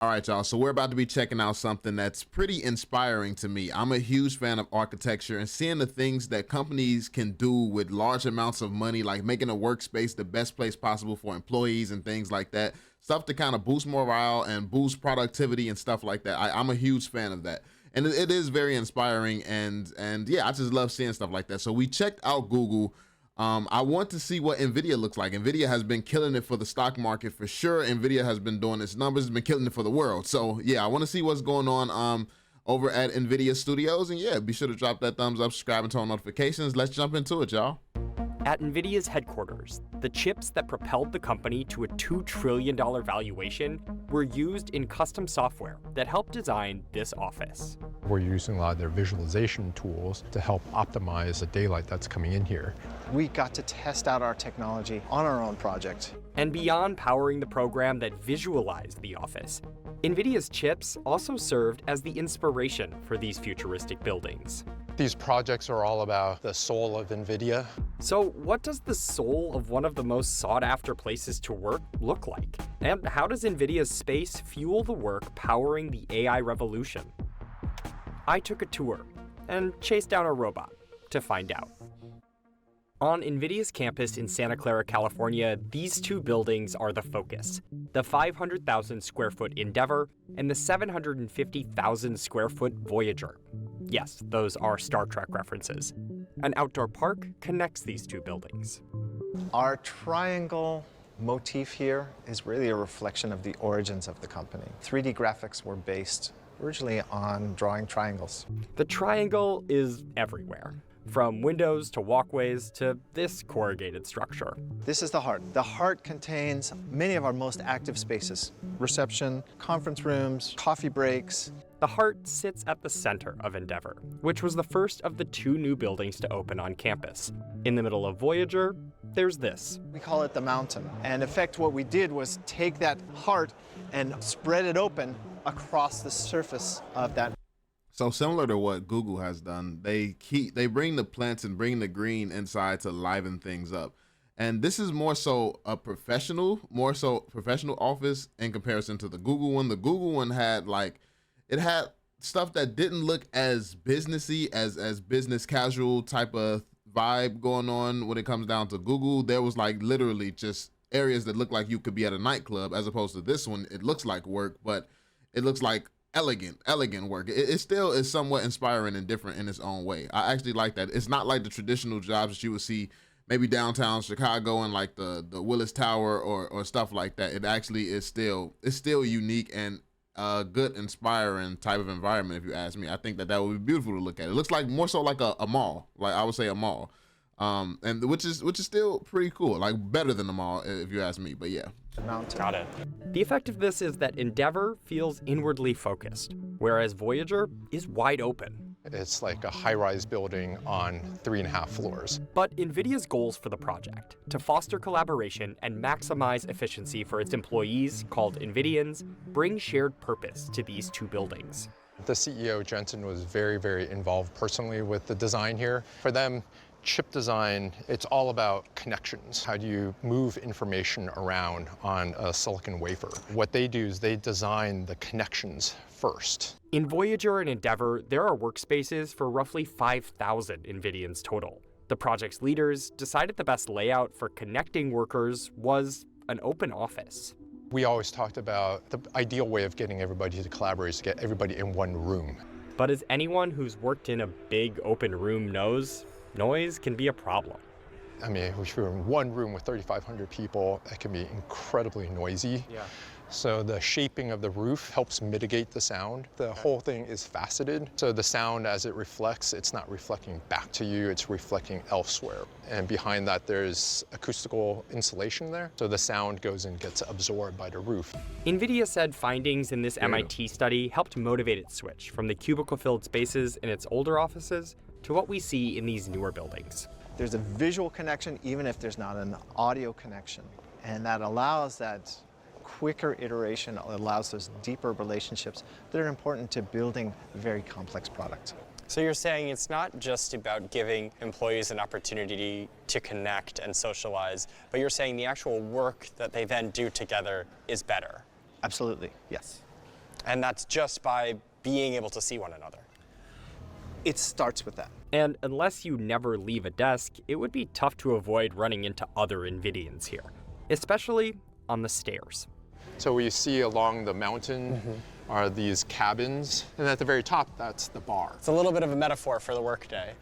All right, y'all. So we're about to be checking out something that's pretty inspiring to me. I'm a huge fan of architecture and seeing the things that companies can do with large amounts of money, like making a workspace the best place possible for employees and things like that. Stuff to kind of boost morale and boost productivity and stuff like that. I'm a huge fan of that. And it is very inspiring. And yeah, I just love seeing stuff like that. So we checked out Google. I want to see what Nvidia looks like. Nvidia has been killing it for the stock market for sure. Nvidia has been doing its numbers, has been killing it for the world. So yeah, I want to see what's going on over at Nvidia Studios. And yeah, be sure to drop that thumbs up, subscribe, and turn on notifications. Let's jump into it, y'all. At Nvidia's headquarters, the chips that propelled the company to a $2 trillion valuation were used in custom software that helped design this office. We're using a lot of their visualization tools to help optimize the daylight that's coming in here. We got to test out our technology on our own project. And beyond powering the program that visualized the office, Nvidia's chips also served as the inspiration for these futuristic buildings. These projects are all about the soul of Nvidia. So what does the soul of one of the most sought-after places to work look like? And how does Nvidia's space fuel the work powering the AI revolution? I took a tour and chased down a robot to find out. On Nvidia's campus in Santa Clara, California, these two buildings are the focus: the 500,000 square foot Endeavor and the 750,000 square foot Voyager. Yes, those are Star Trek references. An outdoor park connects these two buildings. Our triangle motif here is really a reflection of the origins of the company. 3D graphics were based originally on drawing triangles. The triangle is everywhere, from windows to walkways to this corrugated structure. This is the heart. The heart contains many of our most active spaces: reception, conference rooms, coffee breaks. The heart sits at the center of Endeavor, which was the first of the two new buildings to open on campus. In the middle of Voyager, there's this. We call it the mountain. And in fact, what we did was take that heart and spread it open across the surface of that. So similar to what Google has done, they bring the plants and bring the green inside to liven things up. And this is more so professional office in comparison to the Google one. The Google one had it had stuff that didn't look as businessy, as business casual type of vibe going on. When it comes down to Google, there was literally just areas that looked like you could be at a nightclub, as opposed to this one. It looks like work, but it looks like elegant work. It still is somewhat inspiring and different in its own way. I actually like that. It's not like the traditional jobs that you would see maybe downtown Chicago and like the Willis Tower or stuff like that. It actually is still unique and a good, inspiring type of environment, if you ask me. I think that would be beautiful to look at. It looks like more so like a mall, like I would say a mall, and which is still pretty cool, like better than the mall, if you ask me. But yeah, The mountain. Got it. The effect of this is that Endeavor feels inwardly focused, whereas Voyager is wide open. It's like a high-rise building on 3.5 floors. But NVIDIA's goals for the project, to foster collaboration and maximize efficiency for its employees, called NVIDIANs, bring shared purpose to these two buildings. The CEO, Jensen, was very, very involved personally with the design here. For them, chip design, it's all about connections. How do you move information around on a silicon wafer? What they do is they design the connections first. In Voyager and Endeavor, there are workspaces for roughly 5,000 NVIDIANs total. The project's leaders decided the best layout for connecting workers was an open office. We always talked about the ideal way of getting everybody to collaborate is to get everybody in one room. But as anyone who's worked in a big open room knows, noise can be a problem. I mean, if you're in one room with 3,500 people, it can be incredibly noisy. Yeah. So the shaping of the roof helps mitigate the sound. The whole thing is faceted. So the sound, as it reflects, it's not reflecting back to you, it's reflecting elsewhere. And behind that, there's acoustical insulation there. So the sound goes and gets absorbed by the roof. NVIDIA said findings in this MIT study helped motivate it switch from the cubicle-filled spaces in its older offices to what we see in these newer buildings. There's a visual connection even if there's not an audio connection. And that allows that quicker iteration, allows those deeper relationships that are important to building a very complex product. So you're saying it's not just about giving employees an opportunity to connect and socialize, but you're saying the actual work that they then do together is better. Absolutely, yes. And that's just by being able to see one another. It starts with that. And unless you never leave a desk, it would be tough to avoid running into other NVIDIANs here, especially on the stairs. So what you see along the mountain are these cabins, and at the very top, that's the bar. It's a little bit of a metaphor for the workday.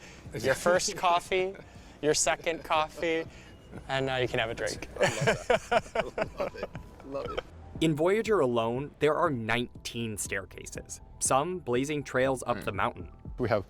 Your first coffee, your second coffee, and now you can have a drink. I love that. Love it. In Voyager alone, there are 19 staircases, some blazing trails up the mountain. We have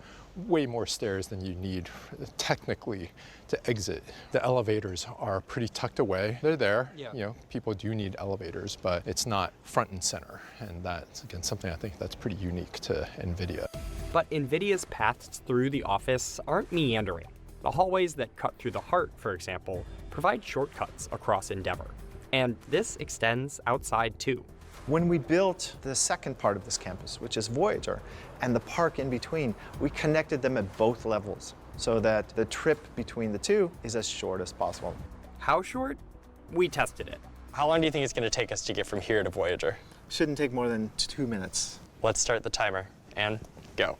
way more stairs than you need technically to exit. The elevators are pretty tucked away. They're there. Yeah. You know, people do need elevators, but it's not front and center. And that's, again, something I think that's pretty unique to NVIDIA. But NVIDIA's paths through the office aren't meandering. The hallways that cut through the heart, for example, provide shortcuts across Endeavor. And this extends outside too. When we built the second part of this campus, which is Voyager, and the park in between, we connected them at both levels so that the trip between the two is as short as possible. How short? We tested it. How long do you think it's going to take us to get from here to Voyager? Shouldn't take more than 2 minutes. Let's start the timer and go.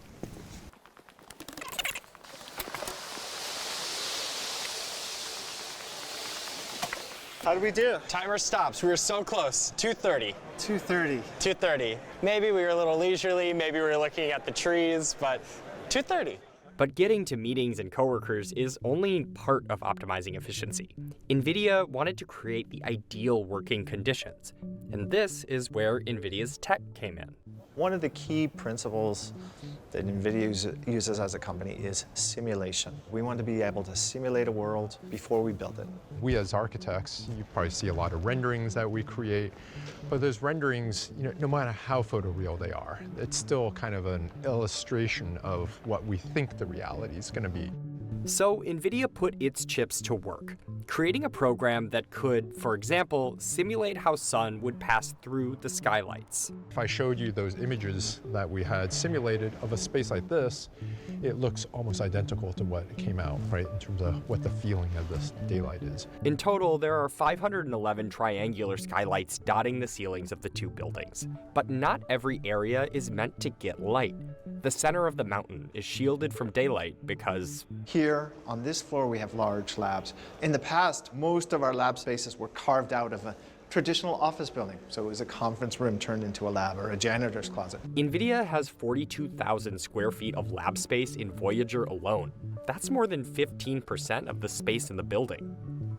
How did we do? Timer stops. We were so close. 2:30. 2:30. 2:30. Maybe we were a little leisurely, maybe we were looking at the trees, but 2:30. But getting to meetings and coworkers is only part of optimizing efficiency. NVIDIA wanted to create the ideal working conditions, and this is where NVIDIA's tech came in. One of the key principles that NVIDIA uses as a company is simulation. We want to be able to simulate a world before we build it. We as architects, you probably see a lot of renderings that we create, but those renderings, no matter how photoreal they are, it's still kind of an illustration of what we think the reality is going to be. So NVIDIA put its chips to work, creating a program that could, for example, simulate how sun would pass through the skylights. If I showed you those images that we had simulated of a space like this, it looks almost identical to what came out, right, in terms of what the feeling of this daylight is. In total, there are 511 triangular skylights dotting the ceilings of the two buildings. But not every area is meant to get light. The center of the mountain is shielded from daylight because Here on this floor we have large labs. In the past, most of our lab spaces were carved out of a traditional office building. So it was a conference room turned into a lab or a janitor's closet. NVIDIA has 42,000 square feet of lab space in Voyager alone. That's more than 15% of the space in the building.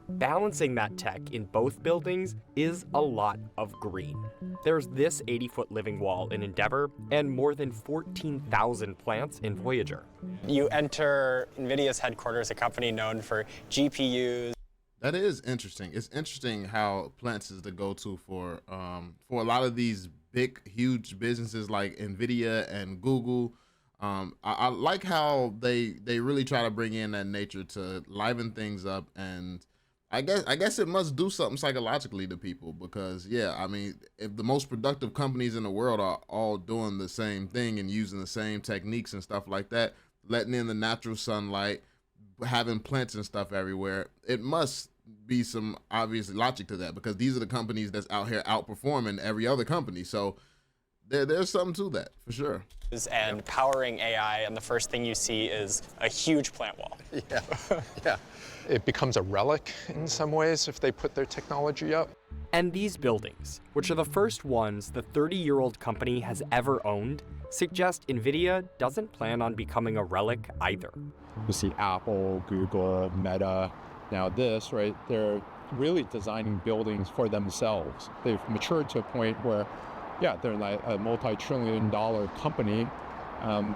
Balancing that tech in both buildings is a lot of green. There's this 80-foot living wall in Endeavor and more than 14,000 plants in Voyager. You enter NVIDIA's headquarters, a company known for GPUs. That is interesting. It's interesting how plants is the go-to for a lot of these big, huge businesses like Nvidia and Google. I like how they really try to bring in that nature to liven things up, and I guess it must do something psychologically to people because, yeah, I mean, if the most productive companies in the world are all doing the same thing and using the same techniques and stuff like that, letting in the natural sunlight, having plants and stuff everywhere, it must be some obvious logic to that because these are the companies that's out here outperforming every other company. So there's something to that for sure. And powering AI, and the first thing you see is a huge plant wall. Yeah, yeah. It becomes a relic in some ways if they put their technology up. And these buildings, which are the first ones the 30-year-old company has ever owned, suggest NVIDIA doesn't plan on becoming a relic either. You see Apple, Google, Meta, now this, right? They're really designing buildings for themselves. They've matured to a point where, yeah, they're like a multi-trillion-dollar company.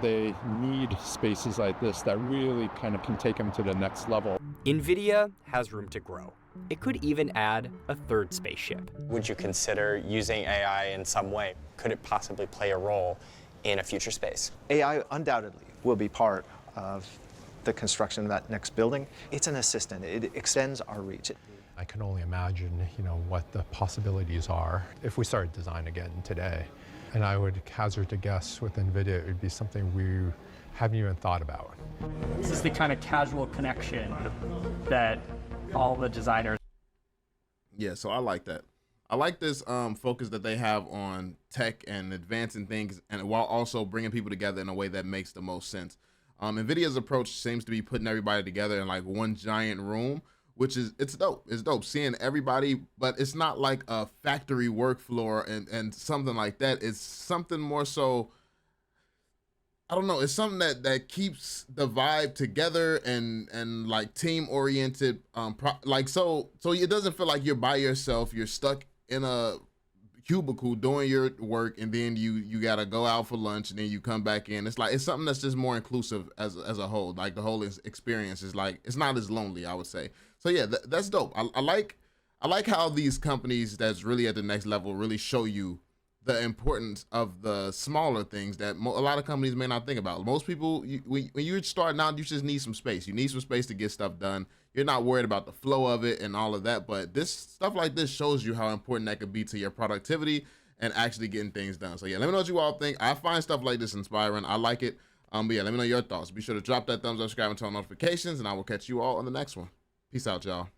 They need spaces like this that really kind of can take them to the next level. NVIDIA has room to grow. It could even add a third spaceship. Would you consider using AI in some way? Could it possibly play a role in a future space? AI undoubtedly will be part of the construction of that next building. It's an assistant. It extends our reach. I can only imagine, what the possibilities are if we started design again today. And I would hazard to guess with NVIDIA, it would be something we haven't even thought about. This is the kind of casual connection that all the designers. Yeah, so I like that. I like this focus that they have on tech and advancing things, and while also bringing people together in a way that makes the most sense. Nvidia's approach seems to be putting everybody together in like one giant room, which is it's dope. It's dope seeing everybody, but it's not like a factory work floor and something like that. It's something more so. I don't know. It's something that keeps the vibe together and like team oriented. So it doesn't feel like you're by yourself. You're stuck in a cubicle doing your work, and then you gotta go out for lunch, and then you come back in. It's something that's just more inclusive as a whole. Like the whole experience is like it's not as lonely, I would say. So yeah, that's dope. I like how these companies that's really at the next level really show you the importance of the smaller things that a lot of companies may not think about. Most people, when you're starting out, you just need some space. You need some space to get stuff done. You're not worried about the flow of it and all of that. But this stuff like this shows you how important that could be to your productivity and actually getting things done. So yeah, let me know what you all think. I find stuff like this inspiring. I like it. But yeah, let me know your thoughts. Be sure to drop that thumbs up, subscribe, and turn on notifications, and I will catch you all on the next one. Peace out, y'all.